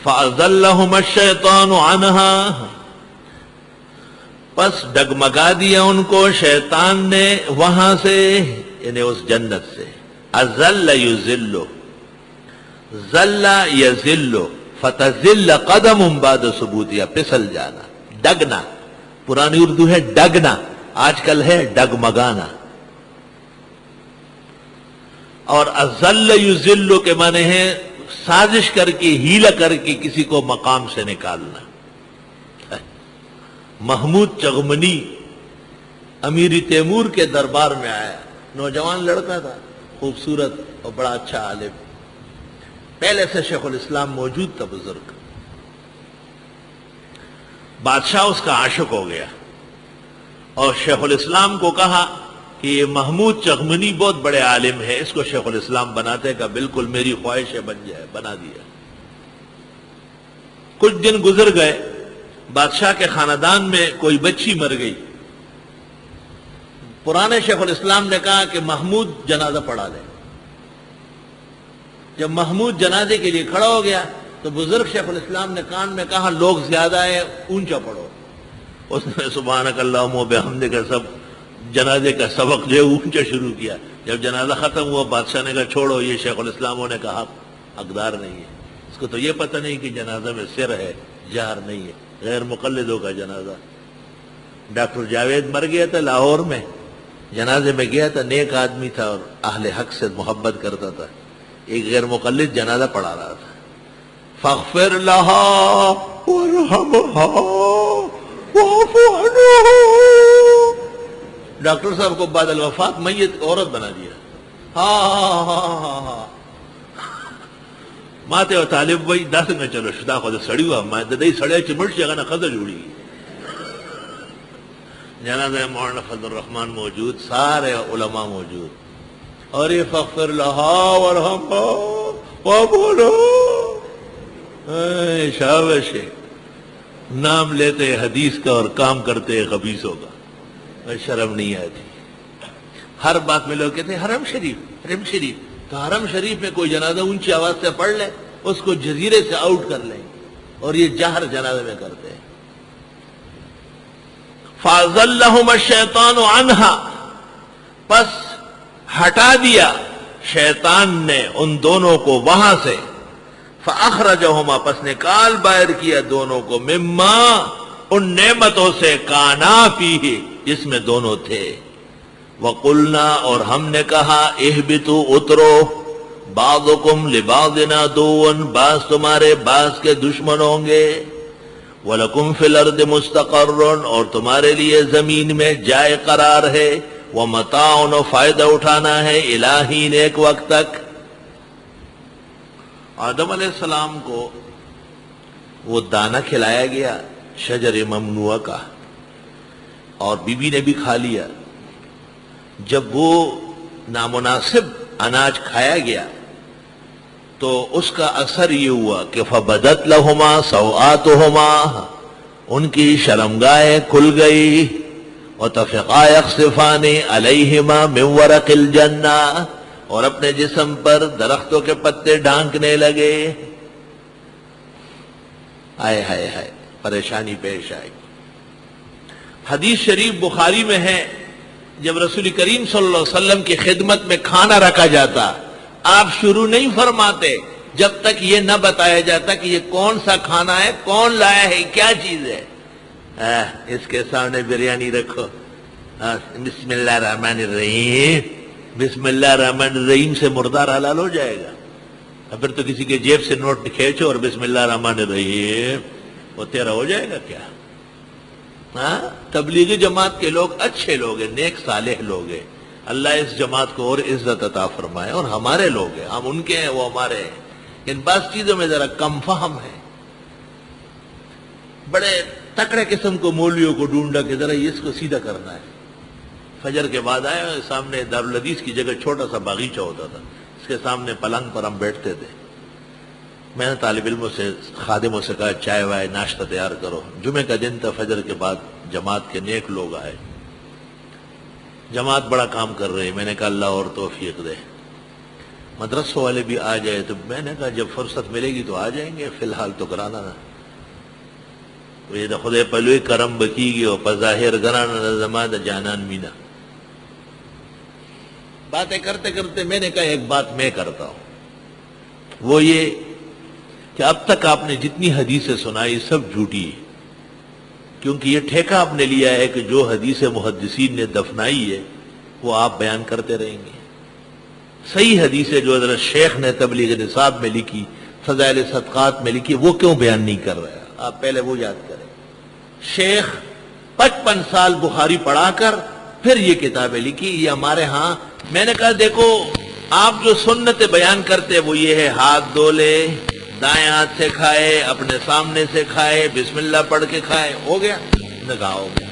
فَأَزَلَّهُمَا الشَّيْطَانُ عَنْهَا، پس ڈگمگا دیا ان کو شیطان نے وہاں سے، یعنی اس جنت سے. ازل یذل، ذل یذل، فتزل قدم بعد ثبوتها، پھسل جانا، ڈگنا. پرانی اردو ہے ڈگنا، آج کل ہے ڈگمگانا. اور ازل یذل کے معنی ہے سازش کر کے، ہیلا کر کے کسی کو مقام سے نکالنا. محمود چغمنی امیری تیمور کے دربار میں آیا، نوجوان لڑکا تھا، خوبصورت اور بڑا اچھا عالم. پہلے سے شیخ الاسلام موجود تھا، بزرگ. بادشاہ اس کا عاشق ہو گیا اور شیخ الاسلام کو کہا کہ یہ محمود چغمنی بہت بڑے عالم ہے، اس کو شیخ الاسلام بناتے کا بالکل میری خواہش ہے، بن جائے. بنا دیا. کچھ دن گزر گئے، بادشاہ کے خاندان میں کوئی بچی مر گئی. پرانے شیخ الاسلام نے کہا کہ محمود جنازہ پڑھا لے. جب محمود جنازے کے لیے کھڑا ہو گیا تو بزرگ شیخ الاسلام نے کان میں کہا لوگ زیادہ ہیں، اونچا پڑھو. اس نے سبحانک اللہم و بحمدک کا سب جنازے کا سبق جو اونچا شروع کیا. جب جنازہ ختم ہوا، بادشاہ نے کہا چھوڑو، یہ شیخ الاسلام نے کہا حقدار نہیں ہے. اس کو تو یہ پتہ نہیں کہ جنازہ میں سر ہے، جہر نہیں ہے، غیر مقلدوں کا جنازہ. ڈاکٹر جاوید مر گیا تھا لاہور میں، جنازے میں گیا تھا، نیک آدمی تھا اور اہل حق سے محبت کرتا تھا. ایک غیر مقلد جنازہ پڑھا رہا تھا. فاغفر لها وارحمها واعف عنها. ڈاکٹر صاحب کو بعد الوفات میت عورت بنا دیا. ہاں ماتے و طالب وہی دس میں چلو شدا خود سڑی ہوا میں ددئی سڑے چمٹ جگہ نہ خزر جوڑی. جنازہ مولانا فضل الرحمان موجود، سارے علماء موجود. اور یہ فغفر لها وارحمها واعف عنها، شابش ہے. نام لیتے حدیث کا اور کام کرتے خبیثوں کا، شرم نہیں آتی. ہر بات میں لوگ کہتے ہیں حرم شریف، حرم شریف. تو حرم شریف میں کوئی جنازہ اونچی آواز سے پڑھ لے، اس کو جزیرے سے آؤٹ کر لیں، اور یہ جہر جنازے میں کرتے ہیں. فَأَزَلَّهُمَا الشَّيْطَانُ عَنْهَا، پس ہٹا دیا شیطان نے ان دونوں کو وہاں سے. فَأَخْرَجَهُمَا، پس نکال باہر کیا دونوں کو، مما، ان نعمتوں سے، کانا فیہ، جس میں دونوں تھے. وَقُلْنَا، اور ہم نے کہا، اِهْبِطُوا، اترو، بَعْضُكُمْ لِبَعْضٍ عَدُوٌّ، بعض تمہارے بعض کے دشمن ہوں گے. وَلَكُمْ فِي الْأَرْضِ مُسْتَقَرٌّ، اور تمہارے لیے زمین میں جائے قرار ہے. وَمَتَاعٌ، و فائدہ اٹھانا ہے، إِلَىٰ حِینٍ، ایک وقت تک. آدم علیہ السلام کو وہ دانہ کھلایا گیا شجر ممنوعہ کا، اور بی بی نے بھی کھا لیا. جب وہ نامناسب اناج کھایا گیا تو اس کا اثر یہ ہوا کہ فَبَدَتْ لَهُمَا سَوْآتُهُمَا، ان کی شرمگاہیں کھل گئی. وَطَفِقَا يَخْصِفَانِ عَلَيْهِمَا مِنْ وَرَقِ الْجَنَّةِ، اور اپنے جسم پر درختوں کے پتے ڈھانکنے لگے. ہائے ہائے ہائے، پریشانی پیش آئی. حدیث شریف بخاری میں ہے، جب رسول کریم صلی اللہ علیہ وسلم کی خدمت میں کھانا رکھا جاتا، آپ شروع نہیں فرماتے جب تک یہ نہ بتایا جاتا کہ یہ کون سا کھانا ہے، کون لایا ہے، کیا چیز ہے. اس کے سامنے بریانی رکھو، بسم اللہ الرحمن الرحیم. بسم اللہ الرحمن الرحیم سے مردار حلال ہو جائے گا. پھر تو کسی کے جیب سے نوٹ کھینچو اور بسم اللہ الرحمن الرحیم، وہ تیرا ہو جائے گا کیا؟ تبلیغی جماعت کے لوگ اچھے لوگ ہیں، نیک صالح لوگ ہیں. اللہ اس جماعت کو اور عزت عطا فرمائے. اور ہمارے لوگ ہیں، ہم ان کے ہیں، وہ ہمارے ہیں. ان بعض چیزوں میں ذرا کم فہم ہے. بڑے تکڑے قسم کو مولویوں کو ڈھونڈا کہ ذرا اس کو سیدھا کرنا ہے. فجر کے بعد آئے، سامنے دارالحدیث کی جگہ چھوٹا سا باغیچہ ہوتا تھا، اس کے سامنے پلنگ پر ہم بیٹھتے تھے. میں نے طالب علموں سے، خادموں سے کہا چائے وائے ناشتہ تیار کرو. جمعہ کا دن تھا، فجر کے بعد جماعت کے نیک لوگ آئے. جماعت بڑا کام کر رہی. میں نے کہا اللہ اور توفیق دے. مدرسوں والے بھی آ جائے تو میں نے کہا جب فرصت ملے گی تو آ جائیں گے، فی الحال تو کرانا نہ یہ تو خدے پلوی کرم بکی گی اور پظاہر گرانا زمان جانان مینا۔ باتیں کرتے کرتے میں نے کہا ایک بات میں کرتا ہوں، وہ یہ کہ اب تک آپ نے جتنی حدیثیں سنائی سب جھوٹی ہے، کیونکہ یہ ٹھیکہ آپ نے لیا ہے کہ جو حدیث محدثین نے دفنائی ہے وہ آپ بیان کرتے رہیں گے۔ صحیح حدیثیں جو حضرت شیخ نے تبلیغ نصاب میں لکھی، فضائل صدقات میں لکھی، وہ کیوں بیان نہیں کر رہا؟ آپ پہلے وہ یاد کریں۔ شیخ 55 سال بخاری پڑھا کر پھر یہ کتابیں لکھی، یہ ہمارے ہاں۔ میں نے کہا دیکھو آپ جو سنت بیان کرتے وہ یہ ہے ہاتھ دھو لے، دائیں ہاتھ سے کھائے، اپنے سامنے سے کھائے، بسم اللہ پڑھ کے کھائے، ہو گیا؟ نگاہ ہو گیا۔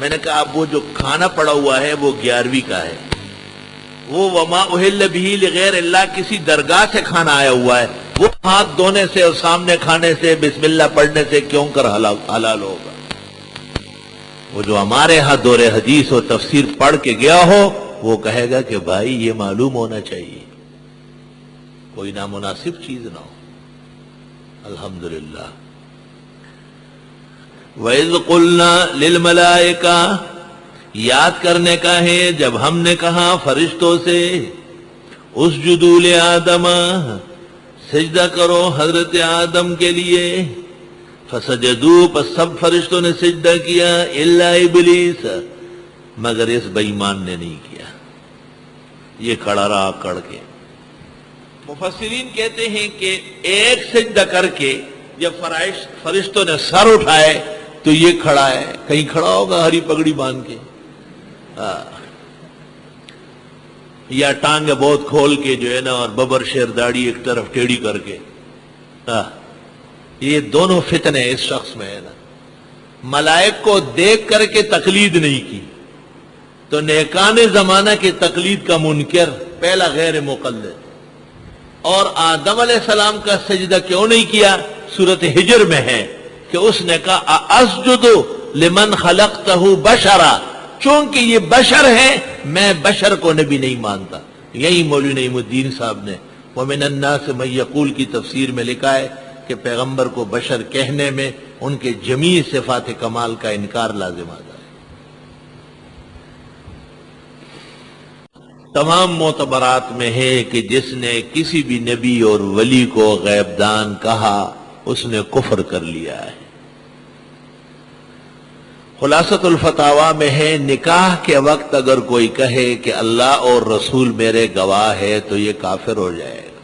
میں نے کہا اب وہ جو کھانا پڑا ہوا ہے وہ 11ویں کا ہے، وہ وما اہل بہ لغیر اللہ کسی درگاہ سے کھانا آیا ہوا ہے، وہ ہاتھ دھونے سے اور سامنے کھانے سے بسم اللہ پڑھنے سے کیوں کر حلال ہوگا؟ وہ جو ہمارے ہاں دور حدیث اور تفسیر پڑھ کے گیا ہو وہ کہے گا کہ بھائی یہ معلوم ہونا چاہیے، کوئی نامناسب چیز نہ ہو۔ الحمدللہ۔ وَإِذْ قُلْنَا لِلْمَلَائِكَةِ، یاد کرنے کا ہے جب ہم نے کہا فرشتوں سے اسجدوا لآدم، سجدہ کرو حضرت آدم کے لیے، فسجدوا، پس سب فرشتوں نے سجدہ کیا، الا ابلیس، مگر اس بے ایمان نے نہیں کیا، یہ کھڑا رہا کڑ کے۔ مفسرین کہتے ہیں کہ ایک سجدہ کر کے جب فرشتوں نے سر اٹھائے تو یہ کھڑا ہے، کہیں کھڑا ہوگا ہری پگڑی باندھ کے، یا ٹانگیں بہت کھول کے جو ہے نا، اور ببر شیر داڑھی ایک طرف ٹیڑھی کر کے۔ یہ دونوں فتنے اس شخص میں ہے نا۔ ملائک کو دیکھ کر کے تقلید نہیں کی تو نیکان زمانہ کی تقلید کا منکر، پہلا غیر مقلد۔ اور آدم علیہ السلام کا سجدہ کیوں نہیں کیا؟ سورۃ ہجر میں ہے کہ اس نے کہا اسجد لمن خلقتہ بشرا، چونکہ یہ بشر ہے میں بشر کو نبی نہیں مانتا۔ یہی مولوی نعیم الدین صاحب نے ومن الناس من یقول کی تفسیر میں لکھا ہے کہ پیغمبر کو بشر کہنے میں ان کے جمیع صفات کمال کا انکار لازم آتا ہے۔ تمام معتبرات میں ہے کہ جس نے کسی بھی نبی اور ولی کو غیب دان کہا اس نے کفر کر لیا ہے۔ خلاصۃ الفتاوی میں ہے نکاح کے وقت اگر کوئی کہے کہ اللہ اور رسول میرے گواہ ہے تو یہ کافر ہو جائے گا۔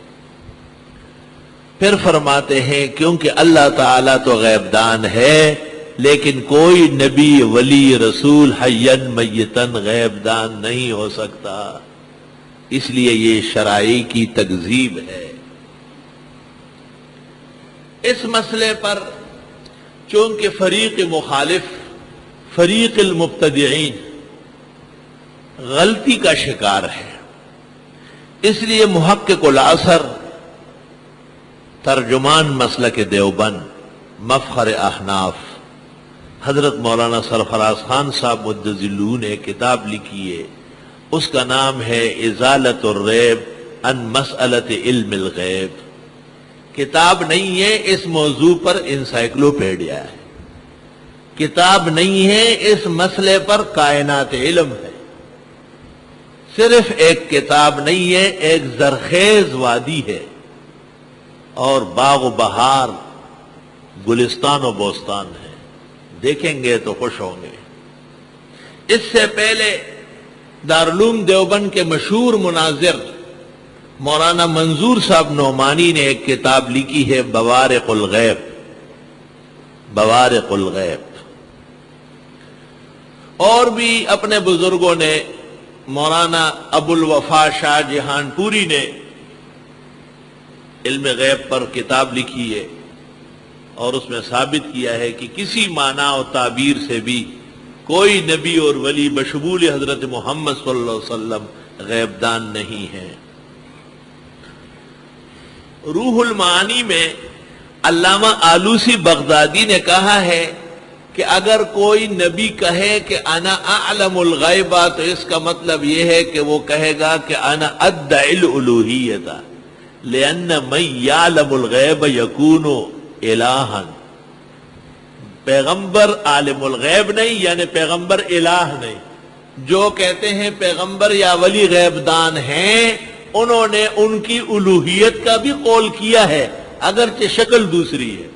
پھر فرماتے ہیں کیونکہ اللہ تعالیٰ تو غیب دان ہے، لیکن کوئی نبی ولی رسول حیاً میتاً غیب دان نہیں ہو سکتا، اس لیے یہ شرائع کی تکذیب ہے۔ اس مسئلے پر چونکہ فریق مخالف، فریق المبتدعین غلطی کا شکار ہے، اس لیے محقق العصر، ترجمان مسلک دیوبند، مفخر احناف، حضرت مولانا سرفراز خان صاحب مدظلہ نے کتاب لکھی ہے، اس کا نام ہے ازالۃ الریب عن مسئلۃ علم الغیب۔ کتاب نہیں ہے اس موضوع پر انسائکلوپیڈیا ہے، کتاب نہیں ہے اس مسئلے پر کائنات علم ہے، صرف ایک کتاب نہیں ہے، ایک زرخیز وادی ہے، اور باغ و بہار، گلستان و بوستان ہے، دیکھیں گے تو خوش ہوں گے۔ اس سے پہلے دارالعلوم دیوبند کے مشہور مناظر مولانا منظور صاحب نعمانی نے ایک کتاب لکھی ہے بوارق الغیب، بوارق الغیب۔ اور بھی اپنے بزرگوں نے، مولانا ابو الوفا شاہ جہان پوری نے علم غیب پر کتاب لکھی ہے، اور اس میں ثابت کیا ہے کہ کسی معنی و تعبیر سے بھی کوئی نبی اور ولی بشمول حضرت محمد صلی اللہ علیہ وسلم غیب دان نہیں ہے۔ روح المعانی میں علامہ آلوسی بغدادی نے کہا ہے کہ اگر کوئی نبی کہے کہ انا اعلم الغیبہ تو اس کا مطلب یہ ہے کہ وہ کہے گا کہ انا ادعی الالوہیت، لأن من یعلم الغیب یکون الہا۔ پیغمبر عالم الغیب نہیں، یعنی پیغمبر الہ نہیں۔ جو کہتے ہیں پیغمبر یا ولی غیب دان ہیں، انہوں نے ان کی الوہیت کا بھی قول کیا ہے، اگرچہ شکل دوسری ہے۔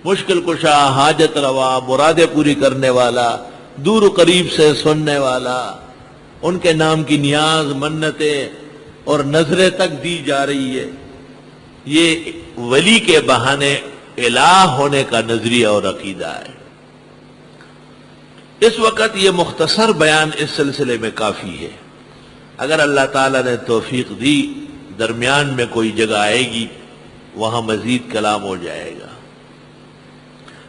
مشکل کشا، حاجت روا، مرادیں پوری کرنے والا، دور و قریب سے سننے والا، ان کے نام کی نیاز، منتیں اور نظریں تک دی جا رہی ہے۔ یہ ولی کے بہانے الہ ہونے کا نظریہ اور عقیدہ ہے۔ اس وقت یہ مختصر بیان اس سلسلے میں کافی ہے۔ اگر اللہ تعالیٰ نے توفیق دی، درمیان میں کوئی جگہ آئے گی، وہاں مزید کلام ہو جائے گا۔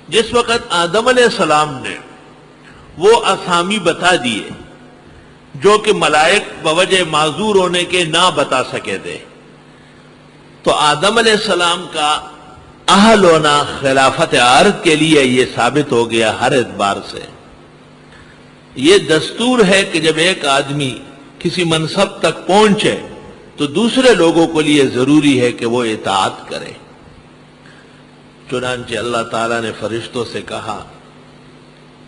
جس وقت آدم علیہ السلام نے وہ اسامی بتا دیے جو کہ ملائک بوجہ معذور ہونے کے نہ بتا سکے تھے، تو آدم علیہ السلام کا اہل ہونا خلافت ارض کے لیے یہ ثابت ہو گیا ہر اعتبار سے۔ یہ دستور ہے کہ جب ایک آدمی کسی منصب تک پہنچے تو دوسرے لوگوں کے لیے ضروری ہے کہ وہ اطاعت کرے۔ چنانچہ اللہ تعالیٰ نے فرشتوں سے کہا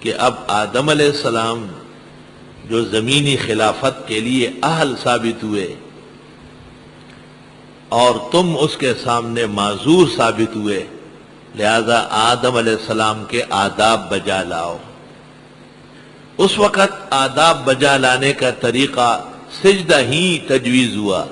کہ اب آدم علیہ السلام جو زمینی خلافت کے لیے اہل ثابت ہوئے اور تم اس کے سامنے معذور ثابت ہوئے، لہذا آدم علیہ السلام کے آداب بجا لاؤ۔ اس وقت آداب بجا لانے کا طریقہ سجدہ ہی تجویز ہوا۔